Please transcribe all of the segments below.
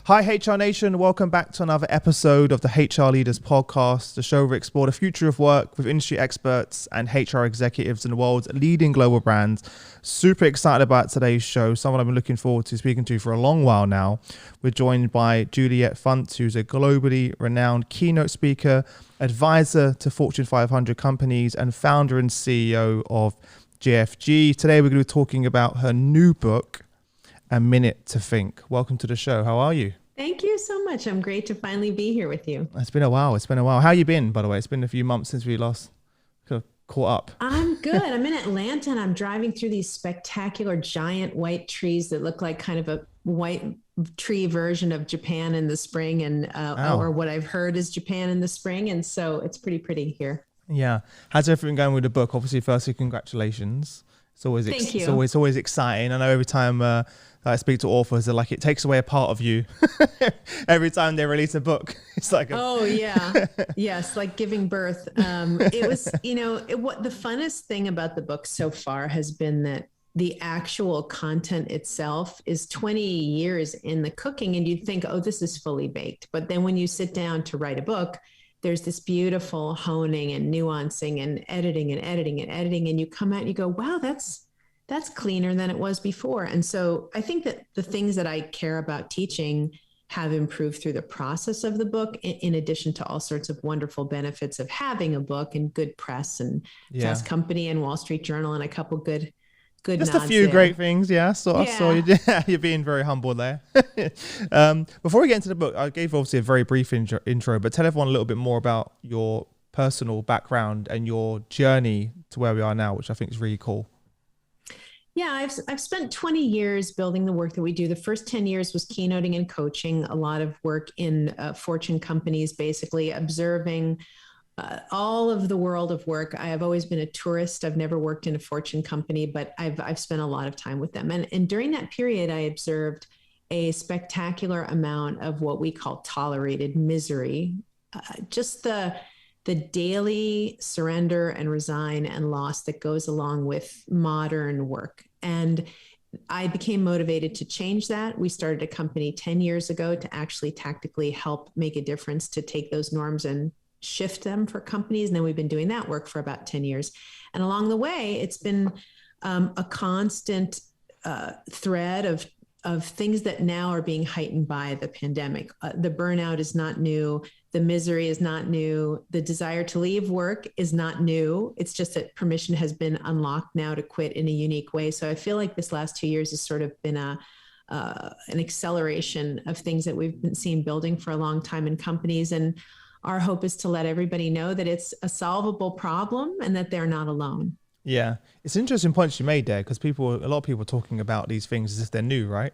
Hi, HR Nation. Welcome back to another episode of the HR Leaders Podcast, the show where we explore the future of work with industry experts and HR executives in the world's leading global brands. Super excited about today's show, someone I've been looking forward to speaking to for a long while now. We're joined by Juliet Funt, who's a globally renowned keynote speaker, advisor to Fortune 500 companies, and founder and CEO of JFG. Today, we're going to be talking about her new book, A Minute to Think. Welcome to the show. How are you? Thank you so much. I'm great to finally be here with you. It's been a while. How you been, by the way? It's been a few months since we last caught up. I'm good. I'm in Atlanta and I'm driving through these spectacular giant white trees that look like kind of a white tree version of Japan in the spring and or what I've heard is Japan in the spring. And so it's pretty pretty here. Yeah. How's everything going with the book? Obviously, firstly, congratulations. It's always exciting. I know every time I speak to authors, they're like, it takes away a part of you every time they release a book. It's like, yes, like giving birth. It was, what the funnest thing about the book so far has been that the actual content itself is 20 years in the cooking, and you'd think, oh, this is fully baked. But then when you sit down to write a book, there's this beautiful honing and nuancing and editing, and you come out and you go, wow, that's cleaner than it was before. And so I think that the things that I care about teaching have improved through the process of the book, in addition to all sorts of wonderful benefits of having a book and good press and Fast Company and Wall Street Journal and a couple good just a few great things. I saw you're being very humble there. Before we get into the book, I gave obviously a very brief intro, but tell everyone a little bit more about your personal background and your journey to where we are now, which I think is really cool. Yeah, I've spent 20 years building the work that we do. The first 10 years was keynoting and coaching, a lot of work in Fortune companies, basically observing all of the world of work. I have always been a tourist. I've never worked in a Fortune company, but I've spent a lot of time with them. And during that period, I observed a spectacular amount of what we call tolerated misery, just the daily surrender and resign and loss that goes along with modern work. And I became motivated to change that. We started a company 10 years ago to actually tactically help make a difference, to take those norms and shift them for companies. And then we've been doing that work for about 10 years. And along the way, it's been a constant thread of things that now are being heightened by the pandemic. The burnout is not new. The misery is not new. The desire to leave work is not new. It's just that permission has been unlocked now to quit in a unique way. So I feel like this last 2 years has sort of been an acceleration of things that we've been seeing building for a long time in companies. And our hope is to let everybody know that it's a solvable problem and that they're not alone. Yeah, it's interesting points you made there, because a lot of people are talking about these things as if they're new, right?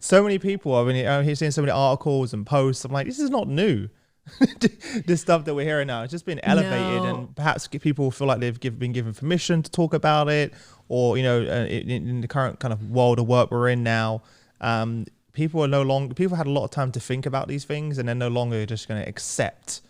So many people. I'm here seeing so many articles and posts. I'm like, this is not new. This stuff that we're hearing now, it's just been elevated, and perhaps people feel like they've been given permission to talk about it, or in the current kind of world of work we're in now. People had a lot of time to think about these things, and they're no longer just going to accept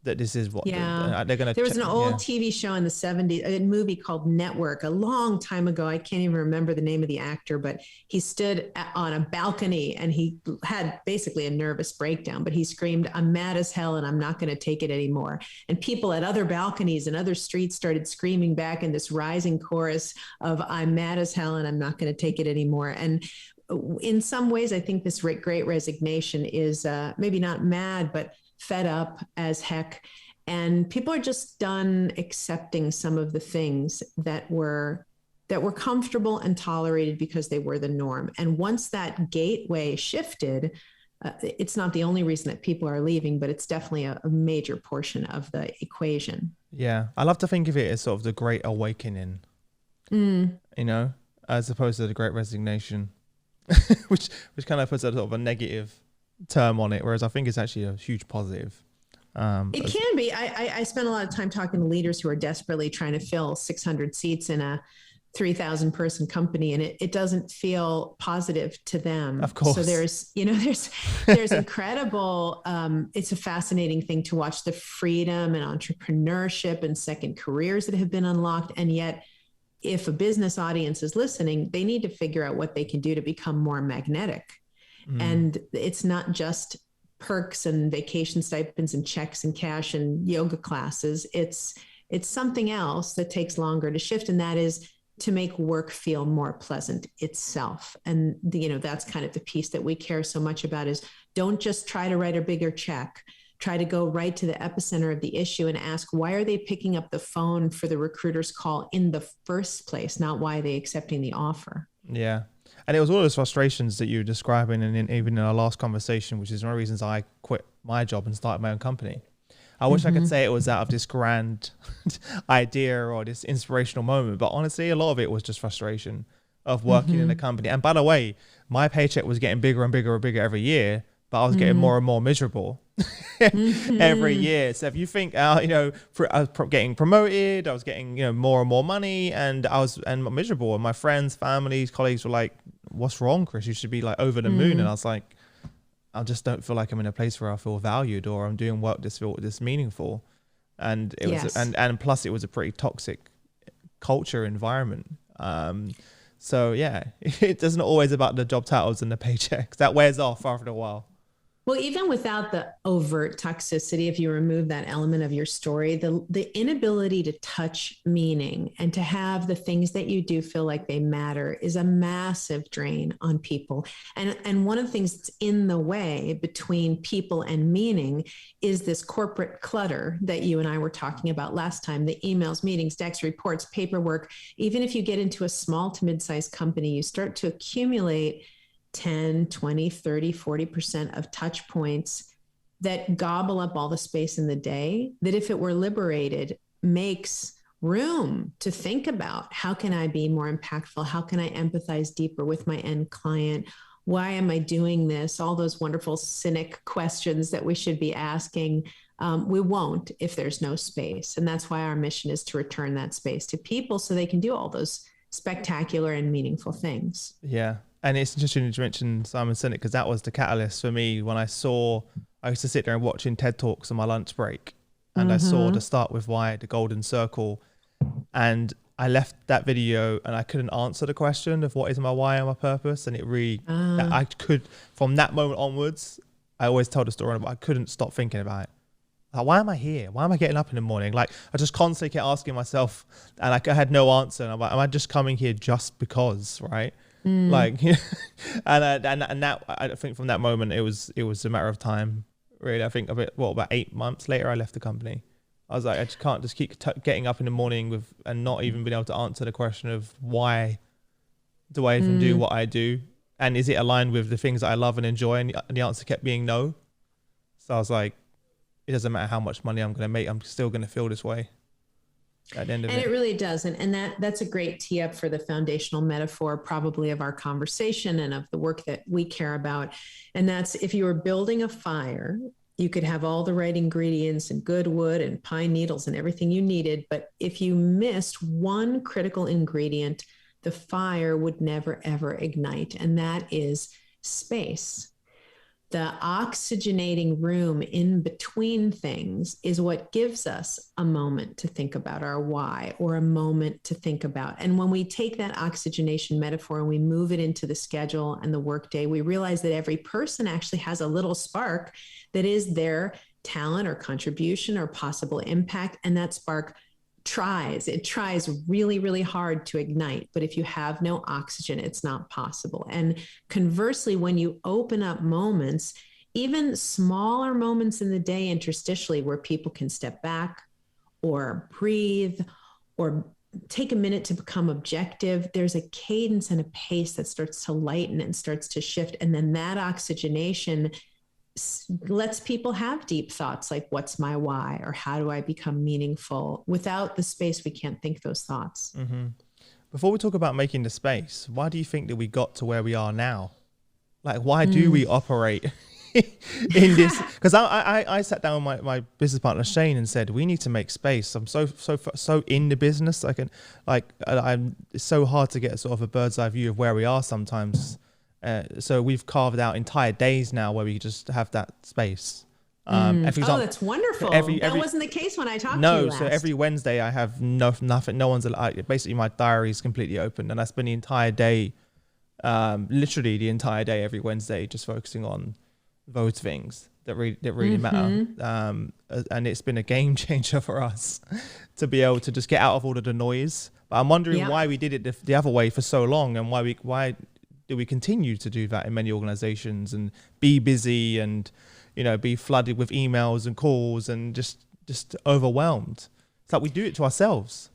that this is what they're going to. There was an old TV show in the 70s, a movie called Network, a long time ago. I can't even remember the name of the actor, but he stood on a balcony and he had basically a nervous breakdown, but he screamed, "I'm mad as hell and I'm not going to take it anymore." And people at other balconies and other streets started screaming back in this rising chorus of, "I'm mad as hell and I'm not going to take it anymore." And in some ways, I think this great resignation is maybe not mad, but fed up as heck. And people are just done accepting some of the things that were comfortable and tolerated because they were the norm. And once that gateway shifted, it's not the only reason that people are leaving, but it's definitely a major portion of the equation. Yeah. I love to think of it as sort of the great awakening, as opposed to the great resignation, which kind of puts a sort of a negative term on it, whereas I think it's actually a huge positive. It can be. I spent a lot of time talking to leaders who are desperately trying to fill 600 seats in a 3,000 person company, and it doesn't feel positive to them. Of course. So there's incredible, it's a fascinating thing to watch the freedom and entrepreneurship and second careers that have been unlocked. And yet, if a business audience is listening, they need to figure out what they can do to become more magnetic. And it's not just perks and vacation stipends and checks and cash and yoga classes. It's something else that takes longer to shift. And that is to make work feel more pleasant itself. And that's kind of the piece that we care so much about is don't just try to write a bigger check. Try to go right to the epicenter of the issue and ask, why are they picking up the phone for the recruiter's call in the first place? Not why are they accepting the offer? Yeah. And it was all those frustrations that you were describing, and even in our last conversation, which is one of the reasons I quit my job and started my own company. I wish I could say it was out of this grand idea or this inspirational moment, but honestly, a lot of it was just frustration of working in a company. And by the way, my paycheck was getting bigger and bigger and bigger every year, but I was getting more and more miserable every year. So if you think, I was getting promoted, I was getting, more and more money, and I was miserable. And my friends, families, colleagues were like, "What's wrong, Chris? You should be like over the moon." And I was like, I just don't feel like I'm in a place where I feel valued or I'm doing work that's meaningful. And it was, and plus it was a pretty toxic culture environment. So yeah, it isn't always about the job titles and the paychecks. That wears off after a while. Well, even without the overt toxicity, if you remove that element of your story, the inability to touch meaning and to have the things that you do feel like they matter is a massive drain on people. And one of the things that's in the way between people and meaning is this corporate clutter that you and I were talking about last time, the emails, meetings, decks, reports, paperwork. Even if you get into a small to mid-sized company, you start to accumulate 10, 20, 30, 40% of touch points that gobble up all the space in the day, that if it were liberated, makes room to think about, how can I be more impactful? How can I empathize deeper with my end client? Why am I doing this? All those wonderful cynic questions that we should be asking. We won't if there's no space. And that's why our mission is to return that space to people so they can do all those spectacular and meaningful things. Yeah. And it's interesting to mention Simon Sinek, because that was the catalyst for me when I used to sit there and watching TED Talks on my lunch break. And I saw the Start With Why, the golden circle. And I left that video and I couldn't answer the question of what is my why and my purpose. And it really, I could, from that moment onwards, I always tell the story, but I couldn't stop thinking about it. Like, why am I here? Why am I getting up in the morning? Like, I just constantly kept asking myself, and I had no answer. And I'm like, am I just coming here just because, right? Like, and that, I think from that moment, it was a matter of time, really. I think about 8 months later, I left the company. I was like, I just can't just keep getting up in the morning and not even being able to answer the question of why do I even do what I do? And is it aligned with the things that I love and enjoy? And the answer kept being no. So I was like, it doesn't matter how much money I'm going to make, I'm still going to feel this way at the end of it. And it really doesn't. And that's a great tee up for the foundational metaphor, probably of our conversation and of the work that we care about. And that's, if you were building a fire, you could have all the right ingredients and good wood and pine needles and everything you needed. But if you missed one critical ingredient, the fire would never, ever ignite. And that is space. The oxygenating room in between things is what gives us a moment to think about our why, or a moment to think about. And when we take that oxygenation metaphor and we move it into the schedule and the workday, we realize that every person actually has a little spark that is their talent or contribution or possible impact. And that spark tries really, really hard to ignite. But if you have no oxygen, it's not possible. And conversely, when you open up moments, even smaller moments in the day interstitially, where people can step back or breathe or take a minute to become objective, there's a cadence and a pace that starts to lighten and starts to shift. And then that oxygenation lets people have deep thoughts like, what's my why, or how do I become meaningful? Without the space, we can't think those thoughts. Before we talk about making the space, why do you think that we got to where we are now? Like, why do we operate in this? Because I sat down with my business partner Shane and said, we need to make space. I'm so in the business. It's so hard to get sort of a bird's eye view of where we are sometimes. So we've carved out entire days now where we just have that space. Example, that's wonderful. That wasn't the case when I talked to you last. So every Wednesday I have nothing. No one's basically my diary is completely open, and I spend the entire day literally the entire day, every Wednesday, just focusing on those things that really matter. And it's been a game changer for us to be able to just get out of all of the noise. But I'm wondering why we did it the other way for so long, and why do we continue to do that in many organizations and be busy and, you know, be flooded with emails and calls and just overwhelmed. It's like we do it to ourselves.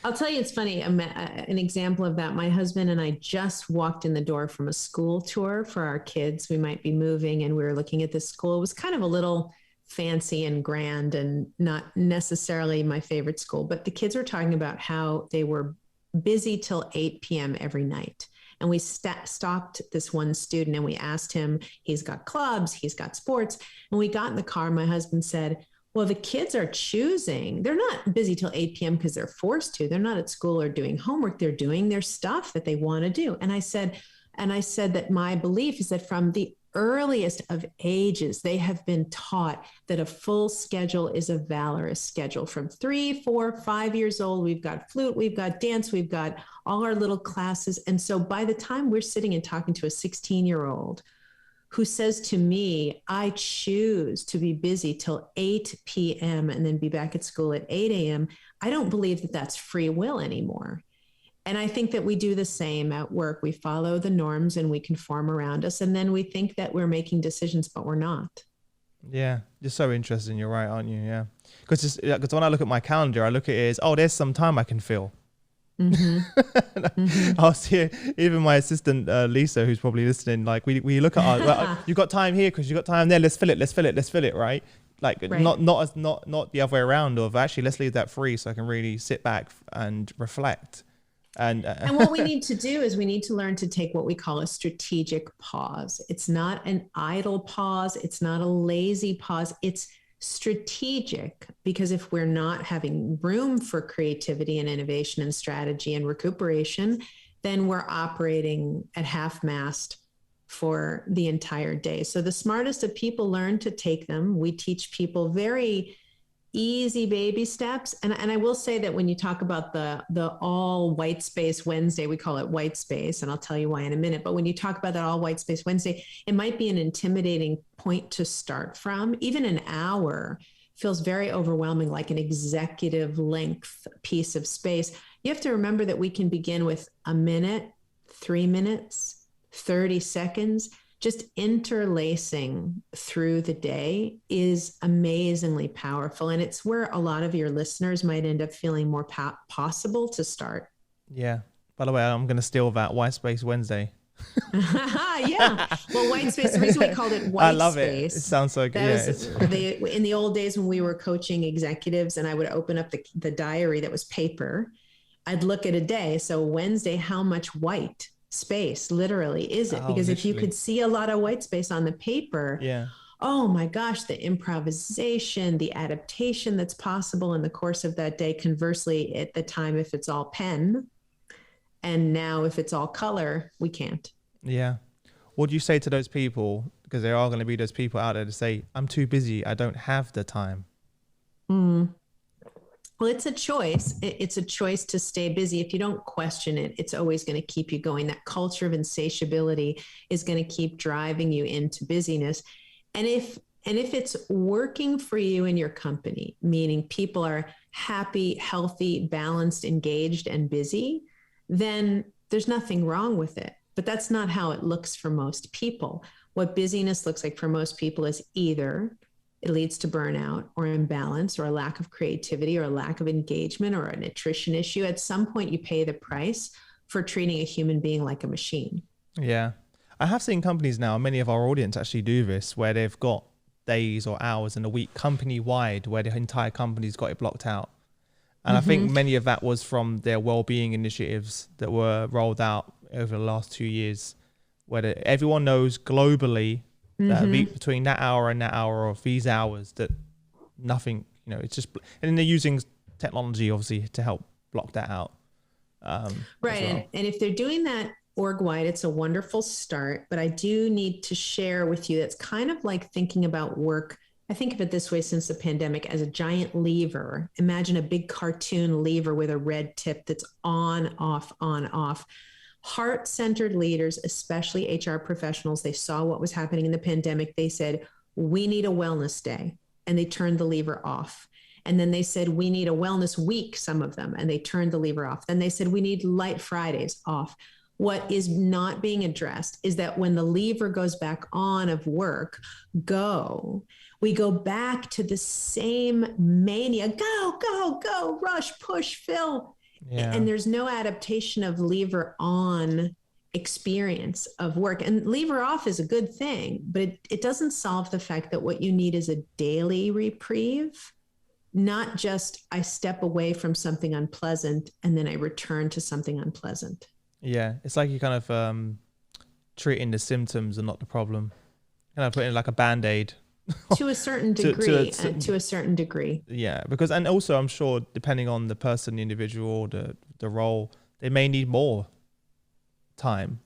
I'll tell you, it's funny. An example of that, my husband and I just walked in the door from a school tour for our kids. We might be moving, and we were looking at this school. It was kind of a little fancy and grand and not necessarily my favorite school, but the kids were talking about how they were busy till 8 p.m. every night. And we stopped this one student and we asked him, he's got clubs, he's got sports. And we got in the car. My husband said, well, the kids are choosing. They're not busy till 8 p.m. because they're forced to. They're not at school or doing homework. They're doing their stuff that they want to do. And I said that my belief is that from the earliest of ages, they have been taught that a full schedule is a valorous schedule. From 3, 4, 5 years old, we've got flute, we've got dance, we've got all our little classes. And so by the time we're sitting and talking to a 16-year-old who says to me, I choose to be busy till 8 p.m. and then be back at school at 8 a.m., I don't believe that that's free will anymore. And I think that we do the same at work. We follow the norms and we conform around us. And then we think that we're making decisions, but we're not. Yeah, you're so interesting. You're right, aren't you? Yeah. Because when I look at my calendar, I look at it as, oh, there's some time I can fill. I'll see even my assistant, Lisa, who's probably listening, like we look at our, well, you got time here because you got time there. Let's fill it. Right. Like right. Not the other way around of actually, let's leave that free so I can really sit back and reflect. And what we need to do is we need to learn to take what we call a strategic pause. It's not an idle pause. It's not a lazy pause. It's strategic, because if we're not having room for creativity and innovation and strategy and recuperation, then we're operating at half-mast for the entire day. So the smartest of people learn to take them. We teach people very easy baby steps. And I will say that when you talk about the all white space Wednesday, we call it white space, and I'll tell you why in a minute. But when you talk about that all white space Wednesday, it might be an intimidating point to start from. Even an hour feels very overwhelming, like an executive length piece of space. You have to remember that we can begin with a minute, 3 minutes, 30 seconds. Just interlacing through the day is amazingly powerful. And it's where a lot of your listeners might end up feeling more possible to start. Yeah. By the way, I'm going to steal that White Space Wednesday. Yeah. Well, white space, the reason we called it white space. I love it. It sounds so good. In the old days when we were coaching executives and I would open up the diary that was paper, I'd look at a day. So Wednesday, how much white space literally is it? Because if you could see a lot of white space on the paper, oh my gosh, the improvisation, the adaptation that's possible in the course of that day. Conversely, at the time, if it's all pen, and now if it's all color, we can't. Yeah. What do you say to those people? Because there are going to be those people out there to say, I'm too busy, I don't have the time. Well, it's a choice. It's a choice to stay busy. If you don't question it, it's always going to keep you going. That culture of insatiability is going to keep driving you into busyness. And if it's working for you in your company, meaning people are happy, healthy, balanced, engaged, and busy, then there's nothing wrong with it. But that's not how it looks for most people. What busyness looks like for most people is either it leads to burnout or imbalance or a lack of creativity or a lack of engagement or an attrition issue. At some point, you pay the price for treating a human being like a machine. Yeah. I have seen companies now, many of our audience actually do this, where they've got days or hours in a week company-wide where the entire company's got it blocked out. And I think many of that was from their well-being initiatives that were rolled out over the last 2 years, where everyone knows globally that between that hour and that hour of these hours that nothing, it's just, and they're using technology obviously to help block that out. Right. Well. And if they're doing that org-wide, it's a wonderful start, but I do need to share with you, that's kind of like thinking about work. I think of it this way since the pandemic as a giant lever. Imagine a big cartoon lever with a red tip that's on, off, on, off. Heart-centered leaders, especially HR professionals, they saw what was happening in the pandemic. They said, we need a wellness day. And they turned the lever off. And then they said, we need a wellness week, some of them, and they turned the lever off. Then they said, we need light Fridays off. What is not being addressed is that when the lever goes back on of work, we go back to the same mania, go, rush, push, fill. Yeah. And there's no adaptation of lever on experience of work. And lever off is a good thing, but it doesn't solve the fact that what you need is a daily reprieve, not just I step away from something unpleasant and then I return to something unpleasant. Yeah, it's like you kind of treating the symptoms and not the problem. Kind of putting like a Band-Aid. To a certain degree, to a certain degree. Yeah, because, and also I'm sure depending on the person, the individual, the role, they may need more time.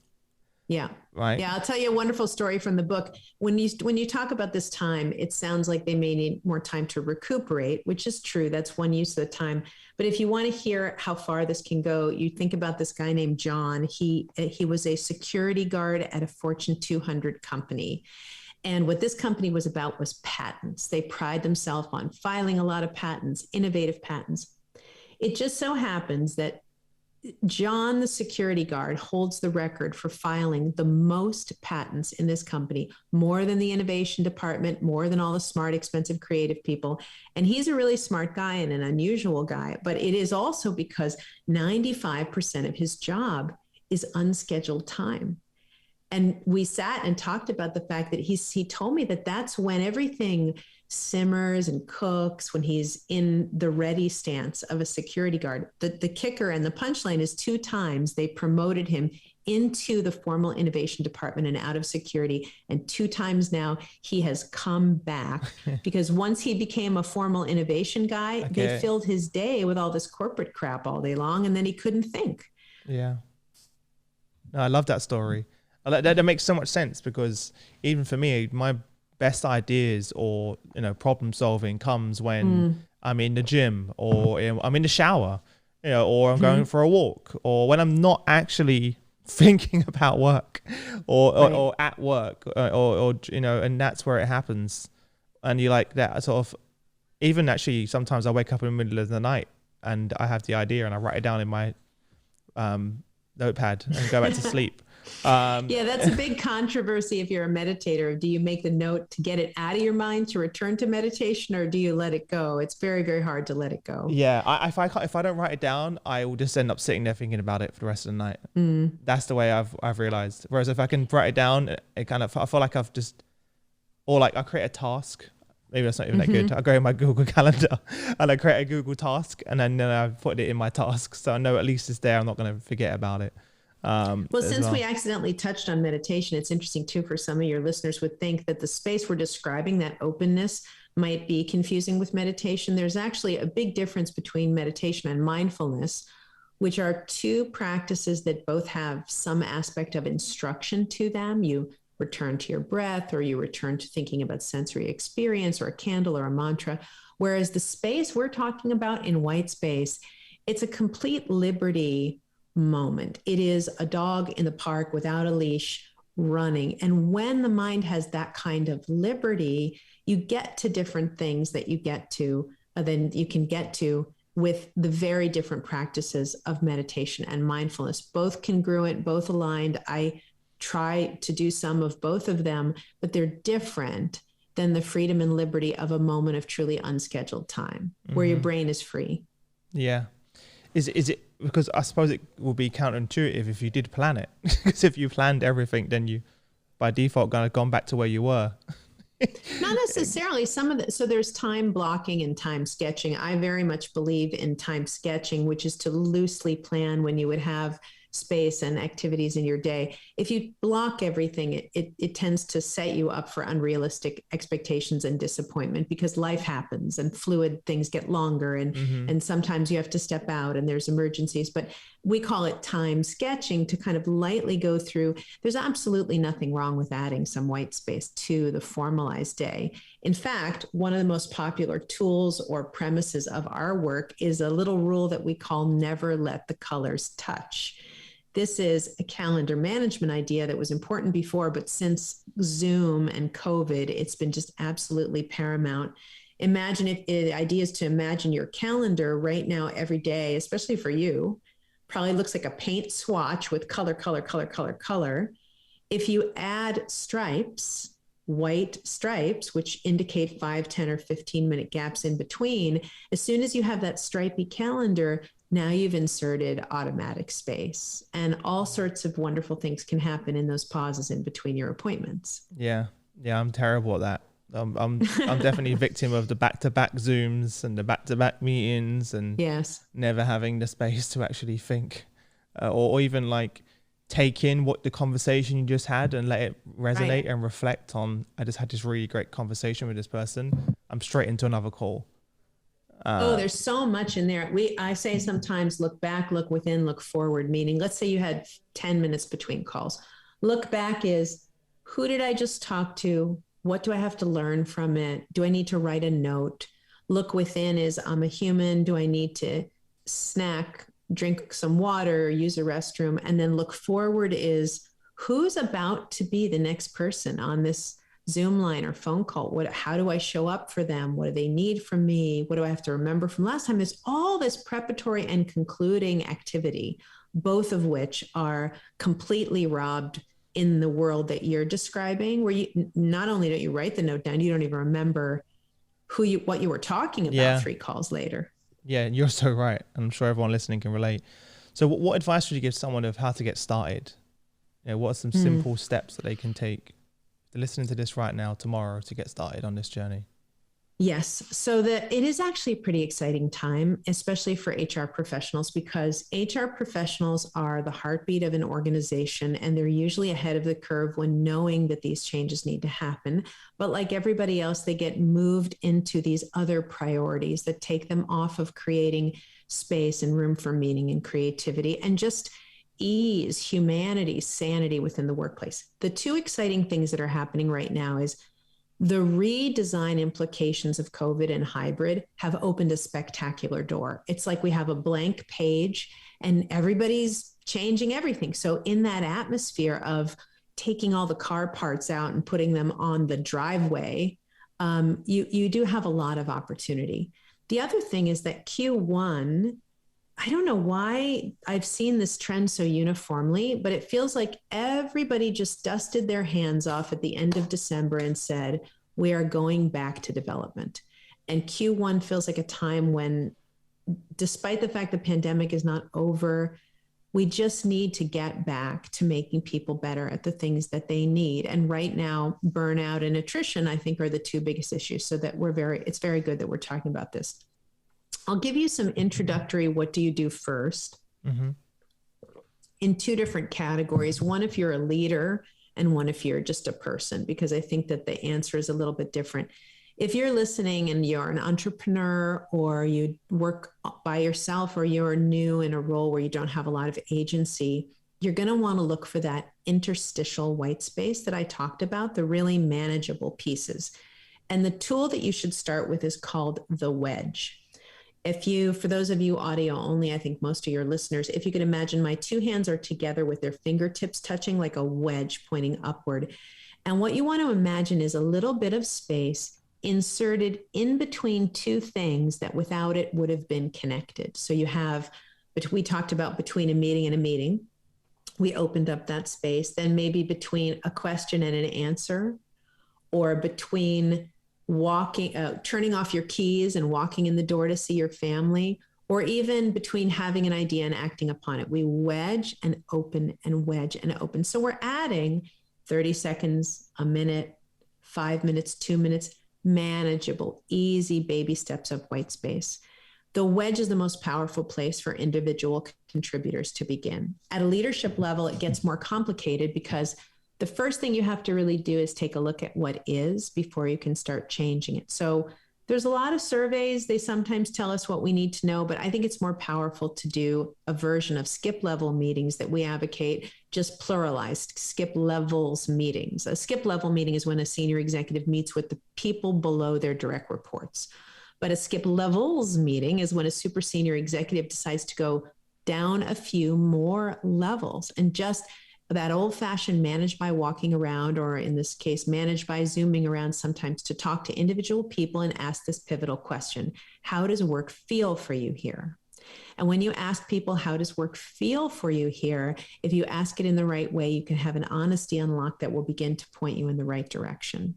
Yeah. Right. Yeah. I'll tell you a wonderful story from the book. When you talk about this time, it sounds like they may need more time to recuperate, which is true. That's one use of the time. But if you want to hear how far this can go, you think about this guy named John. He was a security guard at a Fortune 200 company. And what this company was about was patents. They pride themselves on filing a lot of patents, innovative patents. It just so happens that John, the security guard, holds the record for filing the most patents in this company, more than the innovation department, more than all the smart, expensive, creative people. And he's a really smart guy and an unusual guy, but it is also because 95% of his job is unscheduled time. And we sat and talked about the fact that he told me that that's when everything simmers and cooks, when he's in the ready stance of a security guard. The kicker and the punchline is 2 times they promoted him into the formal innovation department and out of security. And 2 times now he has come back because once he became a formal innovation guy, they filled his day with all this corporate crap all day long. And then he couldn't think. Yeah. No, I love that story. That makes so much sense because even for me, my best ideas or problem solving comes when I'm in the gym or I'm in the shower, or I'm going for a walk, or when I'm not actually thinking about work or at work or and that's where it happens. And you like that sort of, even actually sometimes I wake up in the middle of the night and I have the idea and I write it down in my notepad and go back to sleep. Yeah, that's a big controversy if you're a meditator. Do you make the note to get it out of your mind to return to meditation, or do you let it go? It's very, very hard to let it go. Yeah, if I don't write it down, I will just end up sitting there thinking about it for the rest of the night. That's the way I've realized. Whereas if I can write it down, it kind of, I feel like I've just, or like I create a task. Maybe that's not even that good. I go in my Google Calendar and I create a Google task, and then I put it in my task, so I know at least it's there. I'm not going to forget about it. Since we accidentally touched on meditation, it's interesting too, for some of your listeners would think that the space we're describing, that openness, might be confusing with meditation. There's actually a big difference between meditation and mindfulness, which are 2 practices that both have some aspect of instruction to them. You return to your breath, or you return to thinking about sensory experience, or a candle, or a mantra. Whereas the space we're talking about in white space, it's a complete liberty moment. It is a dog in the park without a leash running. And when the mind has that kind of liberty, you get to different things that you get to, then you can get to with the very different practices of meditation and mindfulness, both congruent, both aligned. I try to do some of both of them, but they're different than the freedom and liberty of a moment of truly unscheduled time where your brain is free. Yeah. Is it because I suppose it will be counterintuitive if you did plan it, because if you planned everything, then you by default kind of gone back to where you were. Not necessarily. So there's time blocking and time sketching. I very much believe in time sketching, which is to loosely plan when you would have space and activities in your day. If you block everything, it tends to set you up for unrealistic expectations and disappointment, because life happens and fluid things get longer, and sometimes you have to step out and there's emergencies. But we call it time sketching to kind of lightly go through. There's absolutely nothing wrong with adding some white space to the formalized day. In fact, one of the most popular tools or premises of our work is a little rule that we call never let the colors touch. this is a calendar management idea that was important before, but since Zoom and COVID, it's been just absolutely paramount. Imagine if the idea is to imagine your calendar right now every day, especially for you, probably looks like a paint swatch with color, color, color, color, color. If you add stripes, white stripes, which indicate 5, 10, or 15-minute gaps in between, as soon as you have that stripy calendar, now you've inserted automatic space, and all sorts of wonderful things can happen in those pauses in between your appointments. Yeah. I'm terrible at that. I'm definitely a victim of the back-to-back Zooms and the back-to-back meetings, and yes, never having the space to actually think, or even like take in what the conversation you just had and let it resonate and reflect on. I just had this really great conversation with this person. I'm straight into another call. There's so much in there. I say sometimes look back, look within, look forward, meaning let's say you had 10 minutes between calls. Look back is, who did I just talk to? What do I have to learn from it? Do I need to write a note? Look within is, I'm a human. Do I need to snack, drink some water, use a restroom? And then look forward is, who's about to be the next person on this Zoom line or phone call? How do I show up for them? What do they need from me? What do I have to remember from last time? There's all this preparatory and concluding activity, both of which are completely robbed in the world that you're describing, where you not only don't you write the note down, you don't even remember what you were talking about 3 calls later. Yeah, you're so right. I'm sure everyone listening can relate. So what advice would you give someone of how to get started? What are some simple steps that they can take? They're listening to this right now, tomorrow, to get started on this journey. Yes. So it is actually a pretty exciting time, especially for HR professionals, because HR professionals are the heartbeat of an organization, and they're usually ahead of the curve when knowing that these changes need to happen. But like everybody else, they get moved into these other priorities that take them off of creating space and room for meaning and creativity and just ease, humanity, sanity within the workplace. The 2 exciting things that are happening right now is the redesign implications of COVID and hybrid have opened a spectacular door. It's like we have a blank page and everybody's changing everything. So in that atmosphere of taking all the car parts out and putting them on the driveway, you do have a lot of opportunity. The other thing is that Q1, I don't know why I've seen this trend so uniformly, but it feels like everybody just dusted their hands off at the end of December and said, we are going back to development. And Q1 feels like a time when, despite the fact the pandemic is not over, we just need to get back to making people better at the things that they need. And right now, burnout and attrition, I think, are the 2 biggest issues. So that it's very good that we're talking about this. I'll give you some introductory, what do you do first, in 2 different categories. One, if you're a leader, and one, if you're just a person, because I think that the answer is a little bit different. If you're listening and you're an entrepreneur, or you work by yourself, or you're new in a role where you don't have a lot of agency, you're going to want to look for that interstitial white space that I talked about, the really manageable pieces. And the tool that you should start with is called the wedge. For those of you audio only, I think most of your listeners, if you can imagine, my 2 hands are together with their fingertips touching like a wedge pointing upward. And what you want to imagine is a little bit of space inserted in between 2 things that without it would have been connected. So we talked about between a meeting and a meeting, we opened up that space. Then maybe between a question and an answer, or between turning off your keys and walking in the door to see your family, or even between having an idea and acting upon it. We wedge and open and wedge and open. So we're adding 30 seconds, a minute, 5 minutes, 2 minutes, manageable, easy baby steps of white space. The wedge is the most powerful place for individual contributors to begin. At a leadership level, it gets more complicated, because the first thing you have to really do is take a look at what is before you can start changing it. So there's a lot of surveys. They sometimes tell us what we need to know, but I think it's more powerful to do a version of skip level meetings that we advocate, just pluralized skip levels meetings. A skip level meeting is when a senior executive meets with the people below their direct reports. But a skip levels meeting is when a super senior executive decides to go down a few more levels, and just that old-fashioned manage by walking around, or in this case, manage by zooming around sometimes, to talk to individual people and ask this pivotal question: how does work feel for you here? And when you ask people, how does work feel for you here? If you ask it in the right way, you can have an honesty unlock that will begin to point you in the right direction.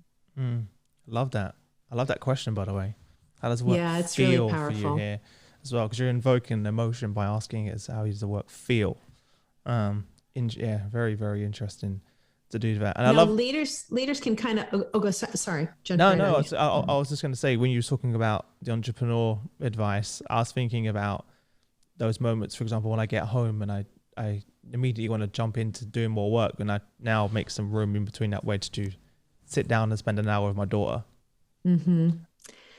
Love that. I love that question, by the way. How does work it's feel really powerful for you here as well? Because you're invoking emotion by asking it, how does the work feel? Very, very interesting to do that. And I love leaders can kind of sorry. I was just going to say, when you were talking about the entrepreneur advice, I was thinking about those moments, for example, when I get home and I immediately want to jump into doing more work, and I now make some room in between that wedge to sit down and spend an hour with my daughter and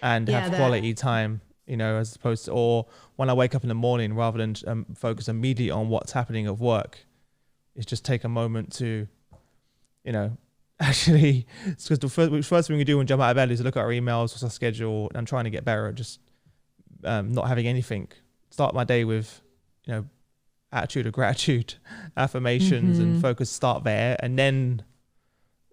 have quality time, as opposed to, or when I wake up in the morning, rather than focus immediately on what's happening at work, is just take a moment to, actually, because the first thing we do when we jump out of bed is look at our emails, what's our schedule. I'm trying to get better at just not having anything. Start my day with, attitude of gratitude, affirmations, and focus. Start there, and then,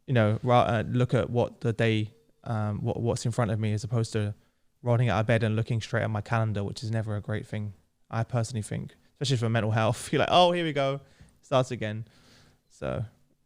look at what the day, what's in front of me, as opposed to rolling out of bed and looking straight at my calendar, which is never a great thing. I personally think, especially for mental health. You're like, oh, here we go. Starts again. So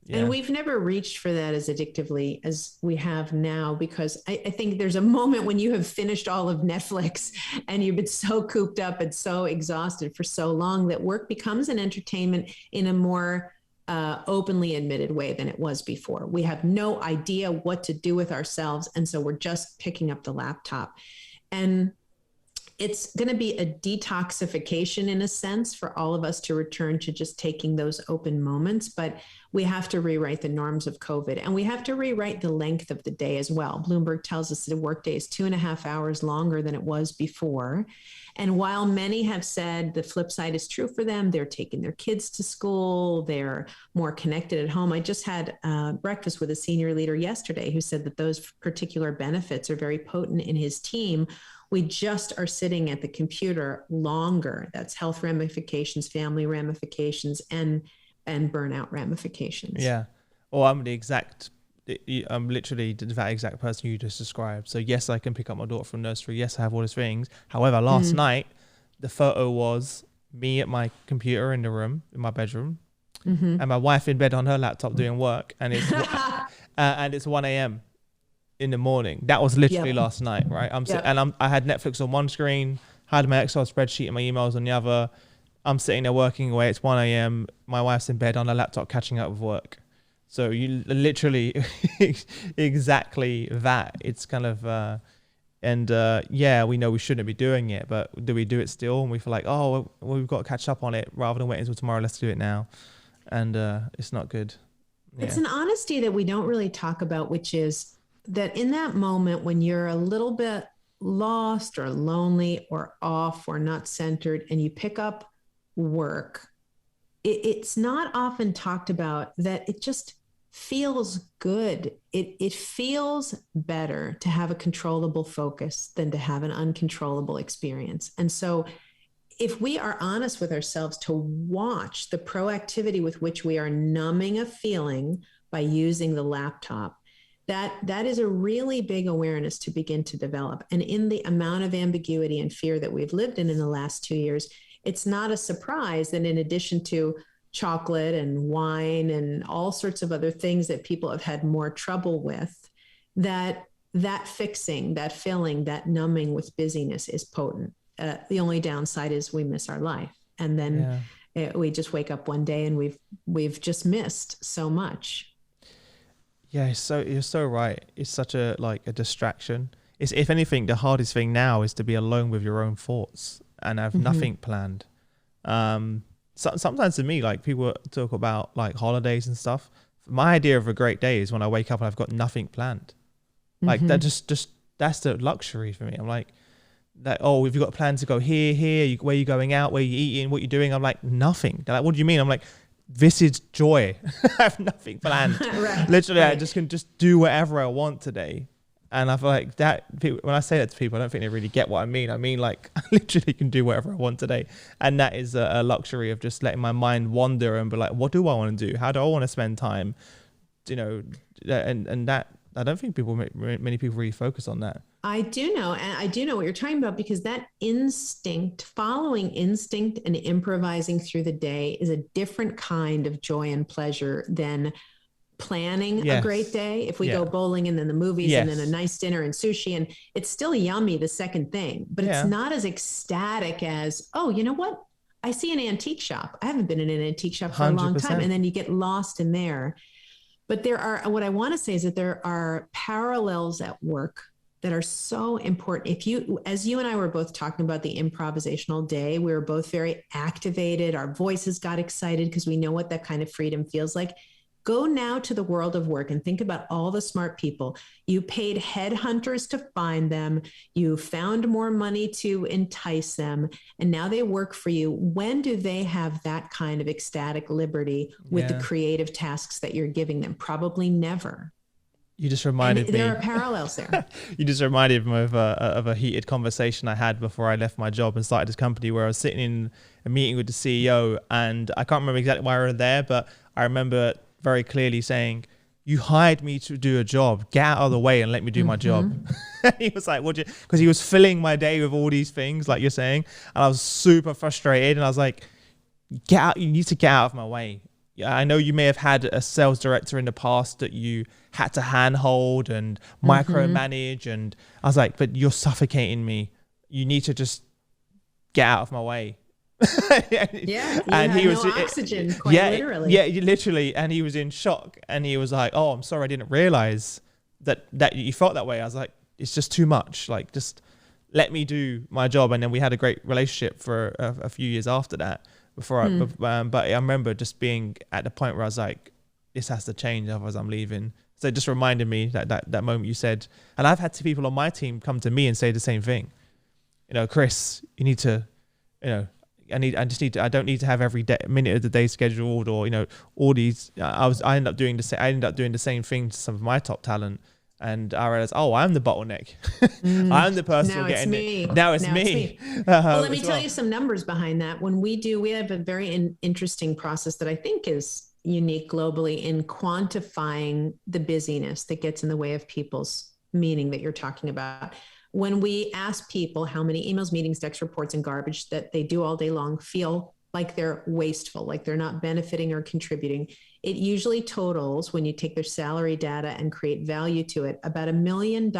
yeah. And we've never reached for that as addictively as we have now, because I think there's a moment when you have finished all of Netflix and you've been so cooped up and so exhausted for so long that work becomes an entertainment in a more openly admitted way than it was before. We have no idea what to do with ourselves, and so we're just picking up the laptop. And it's going to be a detoxification, in a sense, for all of us to return to just taking those open moments. But we have to rewrite the norms of COVID, and we have to rewrite the length of the day as well. Bloomberg tells us that the workday is 2.5 hours longer than it was before. And while many have said the flip side is true for them, they're taking their kids to school, they're more connected at home. I just had breakfast with a senior leader yesterday who said that those particular benefits are very potent in his team. We just are sitting at the computer longer. That's health ramifications, family ramifications, and burnout ramifications. Yeah. Or I'm literally that exact person you just described. So yes, I can pick up my daughter from nursery. Yes, I have all these things. However, last night, the photo was me at my computer in the room, in my bedroom, and my wife in bed on her laptop doing work. And it's and it's 1 a.m. in the morning. That was literally last night, right? I had Netflix on one screen, had my Excel spreadsheet and my emails on the other. I'm sitting there working away. It's 1 a.m. My wife's in bed on her laptop catching up with work. So you literally exactly that. It's kind of, we know we shouldn't be doing it, but do we do it still? And we feel like, oh, well, we've got to catch up on it rather than wait until tomorrow. Let's do it now. And it's not good. Yeah. It's an honesty that we don't really talk about, which is that in that moment when you're a little bit lost or lonely or off or not centered, and you pick up work, it's not often talked about that it just feels good. It feels better to have a controllable focus than to have an uncontrollable experience. And so if we are honest with ourselves to watch the proactivity with which we are numbing a feeling by using the laptop, that is a really big awareness to begin to develop. And in the amount of ambiguity and fear that we've lived in the last 2 years, it's not a surprise that in addition to chocolate and wine and all sorts of other things that people have had more trouble with, that fixing, that filling, that numbing with busyness is potent. The only downside is we miss our life. And then we just wake up one day and we've just missed so much. Yeah, you're so right. It's such a distraction. It's, if anything, the hardest thing now is to be alone with your own thoughts and have nothing planned. Sometimes to me, like, people talk about like holidays and stuff. My idea of a great day is when I wake up and I've got nothing planned. Like that just that's the luxury for me. I'm like, oh, if you've got a plan to go here, where you going out, where you eating, what you doing? I'm like, nothing. They're like, what do you mean? I'm like, this is joy. I have nothing planned. Literally, I just can just do whatever I want today. And I feel like that, when I say that to people, I don't think they really get what I mean. I mean, like, I literally can do whatever I want today. And that is a luxury of just letting my mind wander and be like, what do I want to do? How do I want to spend time? You know, and that, I don't think many people really focus on that. I do know. And I do know what you're talking about, because that instinct, following instinct and improvising through the day is a different kind of joy and pleasure than planning a great day. If we go bowling and then the movies and then a nice dinner and sushi, and it's still yummy the second thing, but it's not as ecstatic as, oh, you know what? I see an antique shop. I haven't been in an antique shop for 100%. A long time. And then you get lost in there. But what I want to say is that there are parallels at work that are so important. As you and I were both talking about the improvisational day, we were both very activated. Our voices got excited because we know what that kind of freedom feels like. Go now to the world of work and think about all the smart people. You paid headhunters to find them. You found more money to entice them. And now they work for you. When do they have that kind of ecstatic liberty with the creative tasks that you're giving them? Probably never. You just reminded me. There are parallels there. You just reminded me of a heated conversation I had before I left my job and started this company, where I was sitting in a meeting with the CEO, and I can't remember exactly why we were there, but I remember very clearly saying, you hired me to do a job, get out of the way and let me do my job. He was like, because he was filling my day with all these things, like you're saying. And I was super frustrated. And I was like, get out, you need to get out of my way. I know you may have had a sales director in the past that you had to handhold and micromanage. And I was like, but you're suffocating me. You need to just get out of my way. And he was oxygen, quite literally. Yeah, literally. And he was in shock, and he was like, "Oh, I'm sorry, I didn't realize that you felt that way." I was like, "It's just too much. Like, just let me do my job." And then we had a great relationship for a few years after that. But I remember just being at the point where I was like, "This has to change, otherwise I'm leaving." So it just reminded me that moment you said, and I've had two people on my team come to me and say the same thing. You know, Chris, you need to, you know. I don't need to have every minute of the day scheduled, or, you know, all these. I ended up doing the same thing to some of my top talent, and I realized, oh, I'm the bottleneck. I'm the person getting it. Now it's me. Well, let me tell you some numbers behind that. When we have a very interesting process that I think is unique globally in quantifying the busyness that gets in the way of people's meaning that you're talking about. When we ask people how many emails, meetings, decks, reports, and garbage that they do all day long feel like they're wasteful, like they're not benefiting or contributing, it usually totals, when you take their salary data and create value to it, about $1 million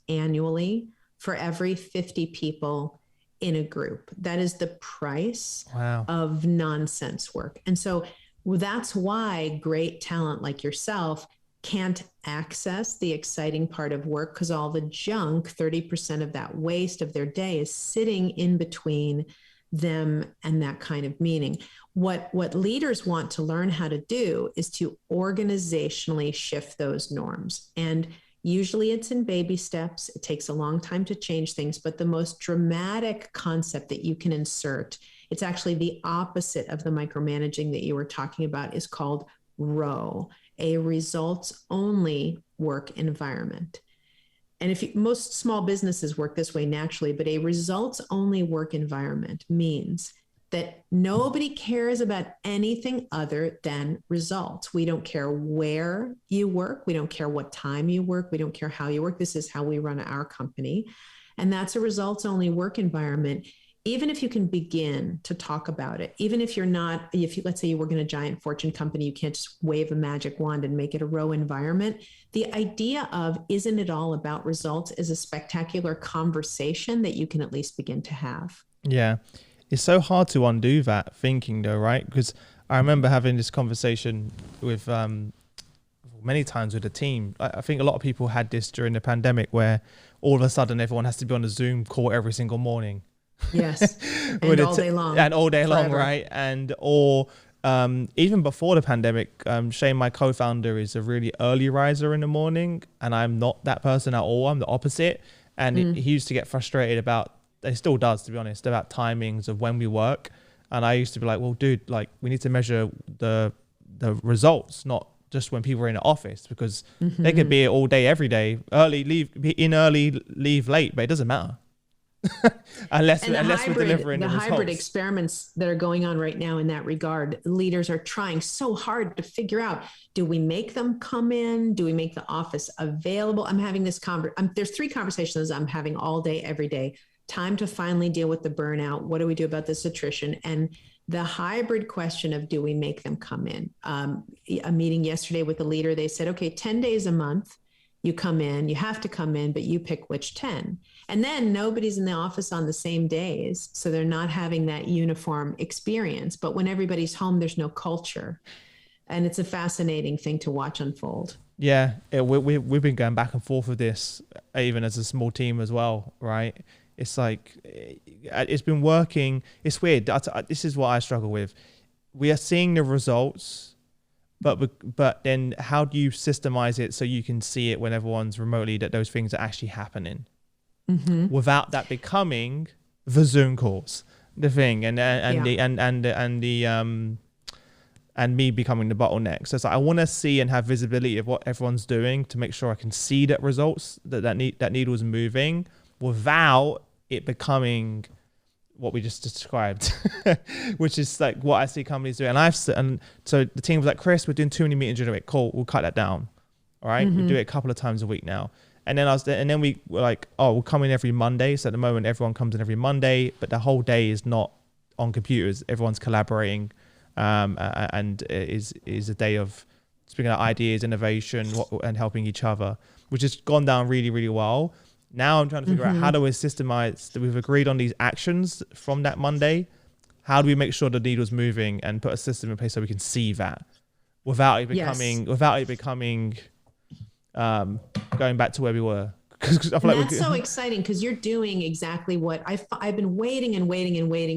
annually for every 50 people in a group. That is the price of nonsense work. And so that's why great talent like yourself can't access the exciting part of work, because all the junk, 30% of that waste of their day, is sitting in between them and that kind of meaning. What leaders want to learn how to do is to organizationally shift those norms. And usually it's in baby steps. It takes a long time to change things, but the most dramatic concept that you can insert, it's actually the opposite of the micromanaging that you were talking about, is called ROW, a results-only work environment. And most small businesses work this way naturally, but a results-only work environment means that nobody cares about anything other than results. We don't care where you work. We don't care what time you work. We don't care how you work. This is how we run our company. And that's a results-only work environment. Even if you can begin to talk about it, even if let's say you work in a giant Fortune company, you can't just wave a magic wand and make it a ROW environment. The idea of, isn't it all about results, is a spectacular conversation that you can at least begin to have. Yeah. It's so hard to undo that thinking though, right? Because I remember having this conversation with many times with the team. I think a lot of people had this during the pandemic, where all of a sudden everyone has to be on a Zoom call every single morning. Yes. And all day long. And all day long, Forever. right? Even before the pandemic, Shane, my co-founder, is a really early riser in the morning, and I'm not that person at all. I'm the opposite. And he used to get frustrated about, he still does, to be honest, about timings of when we work. And I used to be like, well, dude, like, we need to measure the results, not just when people are in the office, because they could be here all day, every day, be in early, leave late, but it doesn't matter. unless we're delivering the results. Hybrid experiments that are going on right now in that regard, leaders are trying so hard to figure out, do we make them come in? Do we make the office available? I'm having this there's 3 conversations I'm having all day, every day. Time to finally deal with the burnout. What do we do about this attrition? And the hybrid question of, do we make them come in? A meeting yesterday with the leader, they said, okay, 10 days a month, you come in, you have to come in, but you pick which 10. And then nobody's in the office on the same days. So they're not having that uniform experience. But when everybody's home, there's no culture. And it's a fascinating thing to watch unfold. Yeah, we've been going back and forth with this, even as a small team as well, right? It's like, it's been working. It's weird. This is what I struggle with. We are seeing the results, but then how do you systemize it so you can see it when everyone's remotely, that those things are actually happening, without that becoming the Zoom calls, the thing, and me becoming the bottleneck. So it's like, I want to see and have visibility of what everyone's doing to make sure I can see that results, that needle's moving, without it becoming what we just described, which is like what I see companies do. And so the team was like, Chris, we're doing too many meetings during the week. Cool, we'll cut that down. All right, we do it a couple of times a week now. And then we were like, oh, we'll come in every Monday. So at the moment, everyone comes in every Monday, but the whole day is not on computers. Everyone's collaborating, and is a day of speaking of ideas, innovation, and helping each other, which has gone down really, really well. Now I'm trying to figure out, how do we systemize that we've agreed on these actions from that Monday? How do we make sure the needle's moving and put a system in place so we can see that without it becoming going back to where we were? Cause I feel that's so exciting, because you're doing exactly what I've been waiting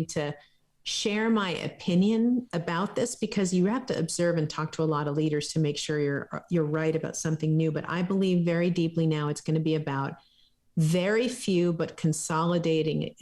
to share my opinion about this, because you have to observe and talk to a lot of leaders to make sure you're right about something new. But I believe very deeply now it's going to be about very few but consolidated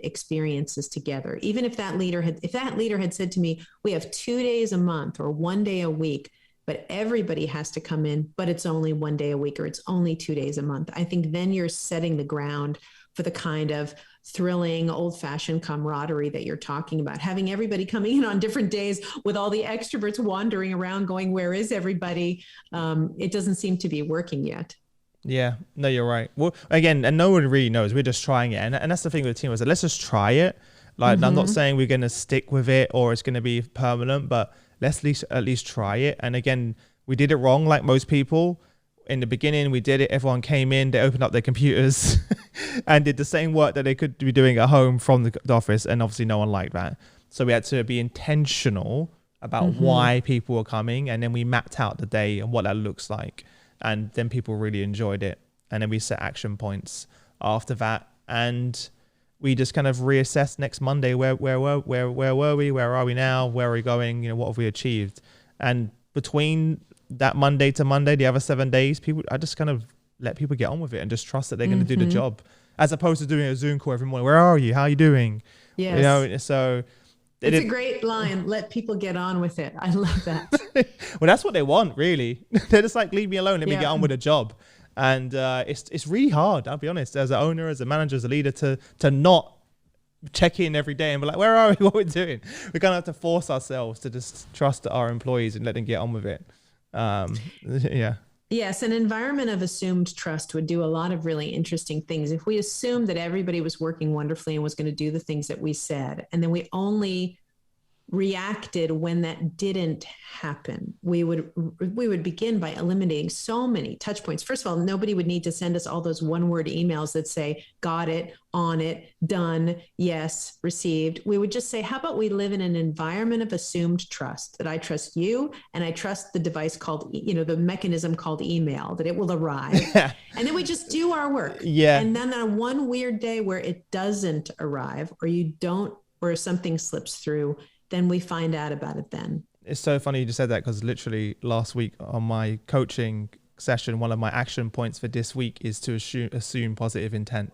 experiences together. Even if that leader had said to me, we have 2 days a month or 1 day a week, but everybody has to come in, but it's only 1 day a week, or it's only 2 days a month, I think then you're setting the ground for the kind of thrilling, old-fashioned camaraderie that you're talking about. Having everybody coming in on different days with all the extroverts wandering around going, where is everybody? It doesn't seem to be working yet. Yeah, no, you're right. Well, again, and no one really knows. We're just trying it. And that's the thing with the team, is that let's just try it. Like, I'm not saying we're going to stick with it or it's going to be permanent, but let's at least try it. And again, we did it wrong, like most people. In the beginning, we did it. Everyone came in, they opened up their computers and did the same work that they could be doing at home from the office. And obviously no one liked that. So we had to be intentional about why people were coming. And then we mapped out the day and what that looks like. And then people really enjoyed it. And then we set action points after that. And we just kind of reassessed next Monday, where were we? Where are we now? Where are we going? You know, what have we achieved? And between that Monday to Monday, the other 7 days, I just kind of let people get on with it and just trust that they're going to do the job, as opposed to doing a Zoom call every morning. Where are you? How are you doing? Yes. You know, so it's a great line. Let people get on with it. I love that. Well, that's what they want, really. They're just like, leave me alone. Let me get on with the job. And it's really hard, I'll be honest, as an owner, as a manager, as a leader, to not check in every day and be like, where are we? What are we doing? We're going to have to force ourselves to just trust our employees and let them get on with it. Yeah. Yes, an environment of assumed trust would do a lot of really interesting things. If we assumed that everybody was working wonderfully and was going to do the things that we said, and then we only reacted when that didn't happen, we would begin by eliminating so many touch points. First of all, nobody would need to send us all those one-word emails that say, got it, on it, done, yes, received. We would just say, how about we live in an environment of assumed trust, that I trust you and I trust the device called, the mechanism called email, that it will arrive. And then we just do our work. Yeah. And then on one weird day where it doesn't arrive, or something slips through, then we find out about it then. It's so funny you just said that, because literally last week on my coaching session, one of my action points for this week is to assume positive intent.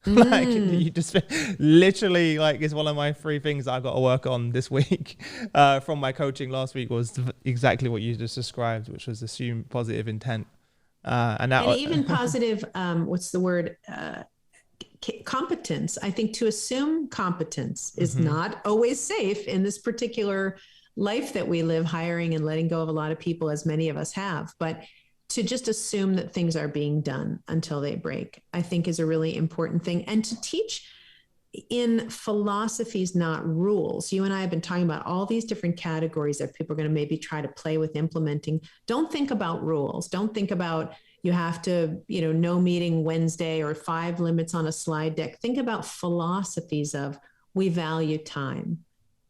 Like you just literally, like, it's one of my 3 things I got to work on this week from my coaching last week was exactly what you just described, which was assume positive intent. And even positive, what's the word? Competence. I think to assume competence is not always safe in this particular life that we live, hiring and letting go of a lot of people, as many of us have. But to just assume that things are being done until they break, I think is a really important thing. And to teach in philosophies, not rules. You and I have been talking about all these different categories that people are going to maybe try to play with implementing. Don't think about rules. Don't think about you have to, no meeting Wednesday or 5 limits on a slide deck. Think about philosophies of we value time.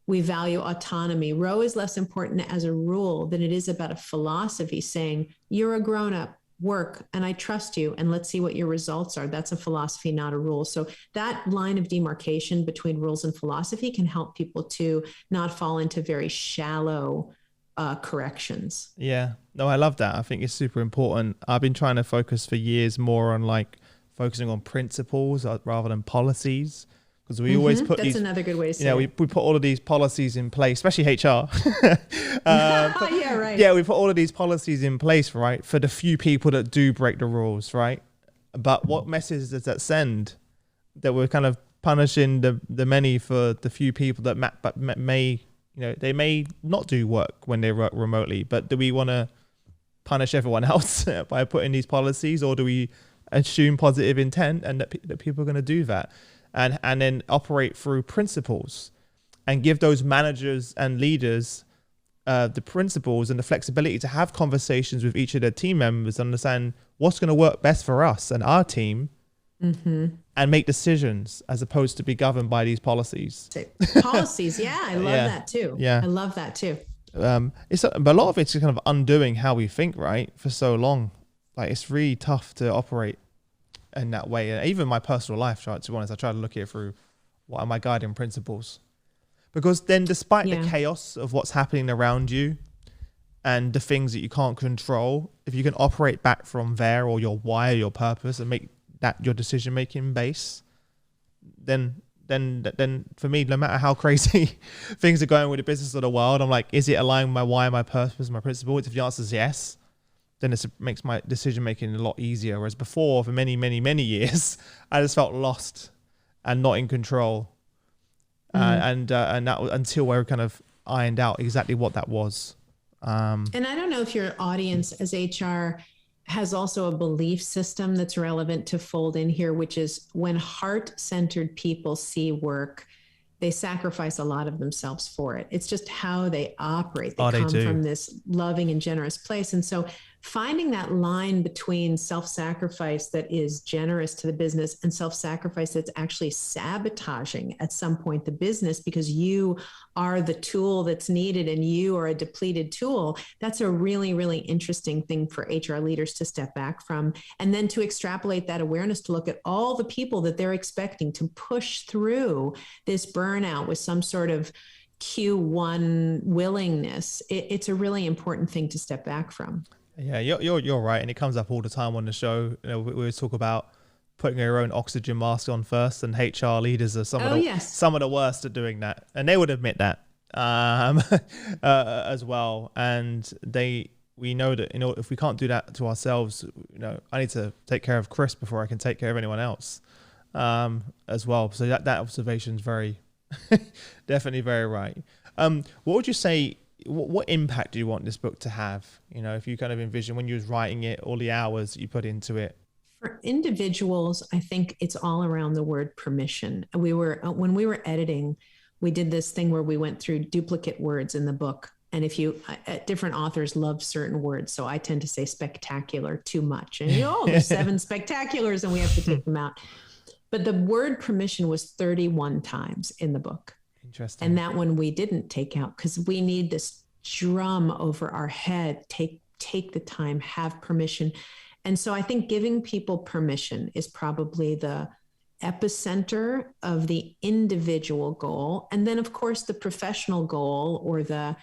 We value autonomy. Row is less important as a rule than it is about a philosophy saying you're a grown-up, work, and I trust you, and let's see what your results are. That's a philosophy, not a rule. So that line of demarcation between rules and philosophy can help people to not fall into very shallow corrections. Yeah, no, I love that. I think it's super important. I've been trying to focus for years more on like focusing on principles rather than policies, because we always put that's another good way to say we put all of these policies in place, especially HR. Yeah, right. Yeah, we put all of these policies in place, right, for the few people that do break the rules, right? But what message does that send? That we're kind of punishing the many for the few people that may, they may not do work when they work remotely, but do we want to punish everyone else by putting these policies, or do we assume positive intent and that people are going to do that? And then operate through principles and give those managers and leaders the principles and the flexibility to have conversations with each of their team members, understand what's going to work best for us and our team, and make decisions as opposed to be governed by these policies. Policies, yeah, I love that too. Yeah, I love that too. But a lot of it's kind of undoing how we think, right, for so long. Like, it's really tough to operate in that way. And even my personal life, to be honest, I try to look at it through what are my guiding principles, because then despite the chaos of what's happening around you and the things that you can't control, if you can operate back from there, or your why, or your purpose, and make that your decision making base, then for me, no matter how crazy things are going with the business of the world, I'm like, is it aligned with my why, my purpose, my principles? If the answer is yes, then it makes my decision making a lot easier. Whereas before, for many, many, many years, I just felt lost and not in control. And that was until we kind of ironed out exactly what that was. And I don't know if your audience as HR has also a belief system that's relevant to fold in here, which is when heart-centered people see work, they sacrifice a lot of themselves for it. It's just how they operate. They come from this loving and generous place. And so finding that line between self-sacrifice that is generous to the business and self-sacrifice that's actually sabotaging at some point the business, because you are the tool that's needed and you are a depleted tool, that's a really, really interesting thing for HR leaders to step back from. And then to extrapolate that awareness to look at all the people that they're expecting to push through this burnout with some sort of Q1 willingness. It's a really important thing to step back from. Yeah, you're right, and it comes up all the time on the show. We always talk about putting your own oxygen mask on first, and HR leaders are some of the worst at doing that, and they would admit that as well. And we know that if we can't do that to ourselves, I need to take care of Chris before I can take care of anyone else as well. So that observation is very definitely very right. What would you say? What impact do you want this book to have? If you kind of envision when you was writing it, all the hours that you put into it. For individuals, I think it's all around the word permission. When we were editing, we did this thing where we went through duplicate words in the book. And different authors love certain words. So I tend to say spectacular too much. And there's 7 spectaculars and we have to take them out. But the word permission was 31 times in the book. Interesting. And that one we didn't take out because we need this drum over our head. Take the time, have permission. And so I think giving people permission is probably the epicenter of the individual goal. And then, of course, the professional goal, or the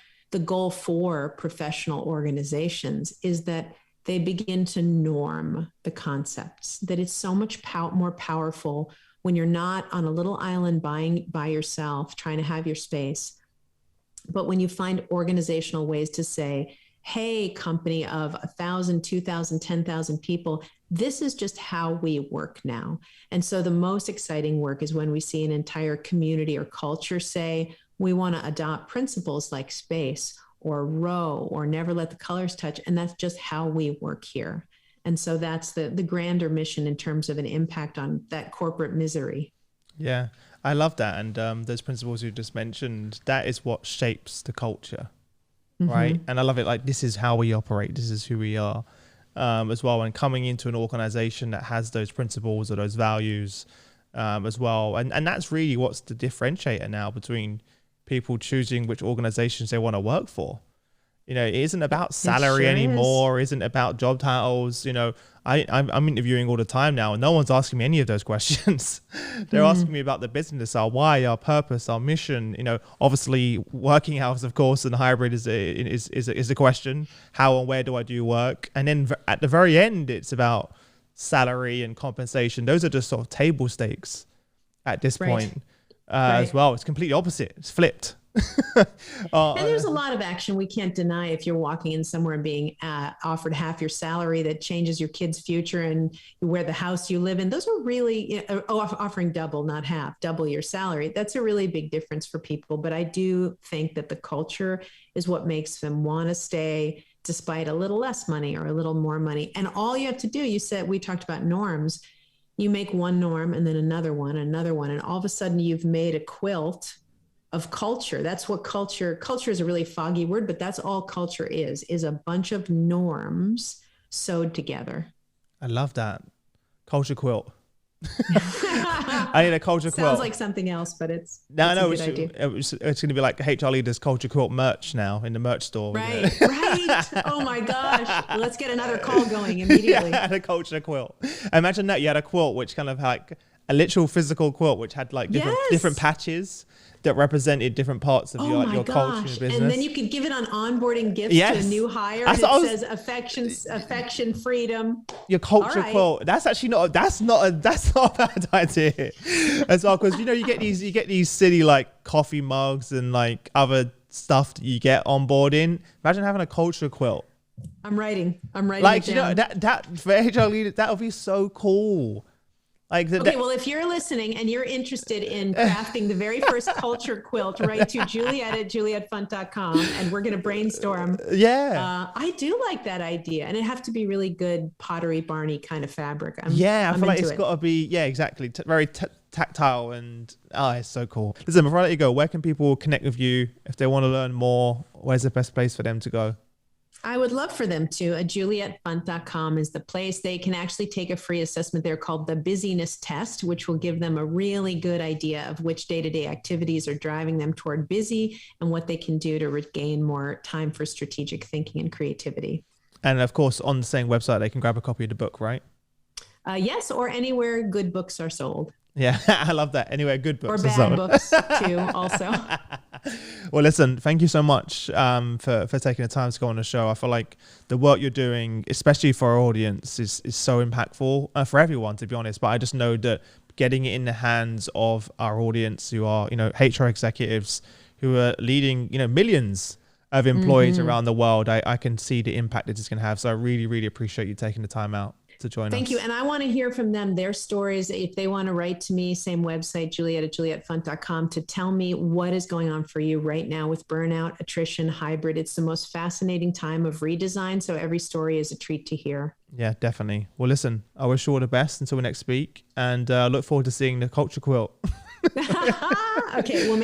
goal for professional organizations, is that they begin to norm the concepts, that it's so much more powerful when you're not on a little island by yourself, trying to have your space, but when you find organizational ways to say, hey, company of 1,000, 2,000, 10,000 people, this is just how we work now. And so the most exciting work is when we see an entire community or culture say, we want to adopt principles like space or row or never let the colors touch. And that's just how we work here. And so that's the grander mission in terms of an impact on that corporate misery. Yeah, I love that. And those principles you just mentioned, that is what shapes the culture, right? And I love it. Like, this is how we operate. This is who we are as well. And coming into an organization that has those principles or those values as well. And that's really what's the differentiator now between people choosing which organizations they want to work for. You know, it isn't about salary anymore. It isn't about job titles. You know, I'm interviewing all the time now, and no one's asking me any of those questions. They're asking me about the business, our why, our purpose, our mission. You know, obviously working hours, of course, and hybrid is a question. How and where do I do work? And then at the very end, it's about salary and compensation. Those are just sort of table stakes at this point as well. It's completely opposite. It's flipped. And there's a lot of action we can't deny if you're walking in somewhere and being offered half your salary that changes your kid's future and where the house you live in. Those are really offering double, not half, double your salary. That's a really big difference for people. But I do think that the culture is what makes them want to stay despite a little less money or a little more money. And all you have to do, we talked about norms. You make one norm and then another one, and all of a sudden you've made a quilt of culture. That's what culture is a really foggy word, but that's all culture is a bunch of norms sewed togetger. I love that. Culture quilt. I need a culture quilt. Sounds like something else, but it's a good idea. It's going to be like HR Leaders Culture Quilt merch now in the merch store. Right, right. Oh my gosh. Let's get another call going immediately. Yeah, a culture quilt. Imagine that you had a quilt which kind of like a literal physical quilt which had like different patches that represented different parts of your culture and business. And then you could give it on onboarding gifts to a new hire. And it says affection, freedom. Your culture quilt. That's actually that's not a bad idea as well. Because you get these silly like coffee mugs and like other stuff that you get onboarding. Imagine having a culture quilt. I'm writing. Like, that for HR leaders, that would be so cool. Well, if you're listening and you're interested in crafting the very first culture quilt, write to Juliet at julietfunt.com and we're going to brainstorm. Yeah. I do like that idea. And it have to be really good Pottery Barney kind of fabric. I feel like it's got to be, exactly. Very tactile and, it's so cool. Listen, before I let you go, where can people connect with you if they want to learn more? Where's the best place for them to go? I would love for them to. JulietFunt.com is the place. They can actually take a free assessment there called the busyness test, which will give them a really good idea of which day-to-day activities are driving them toward busy and what they can do to regain more time for strategic thinking and creativity. And of course, on the same website, they can grab a copy of the book, right? Yes, or anywhere good books are sold. Yeah, I love that. Anyway, good books. Or bad books too, also. Well, listen, thank you so much for taking the time to go on the show. I feel like the work you're doing, especially for our audience, is so impactful for everyone, to be honest. But I just know that getting it in the hands of our audience who are, HR executives who are leading, millions of employees around the world, I can see the impact that it's going to have. So I really, really appreciate you taking the time out to join us. Thank you. And I want to hear from them, their stories. If they want to write to me, same website, Juliet at julietfunt.com, to tell me what is going on for you right now with burnout, attrition, hybrid. It's the most fascinating time of redesign. So every story is a treat to hear. Yeah, definitely. Well, listen, I wish you all the best until we next speak, and look forward to seeing the culture quilt. Okay, we'll make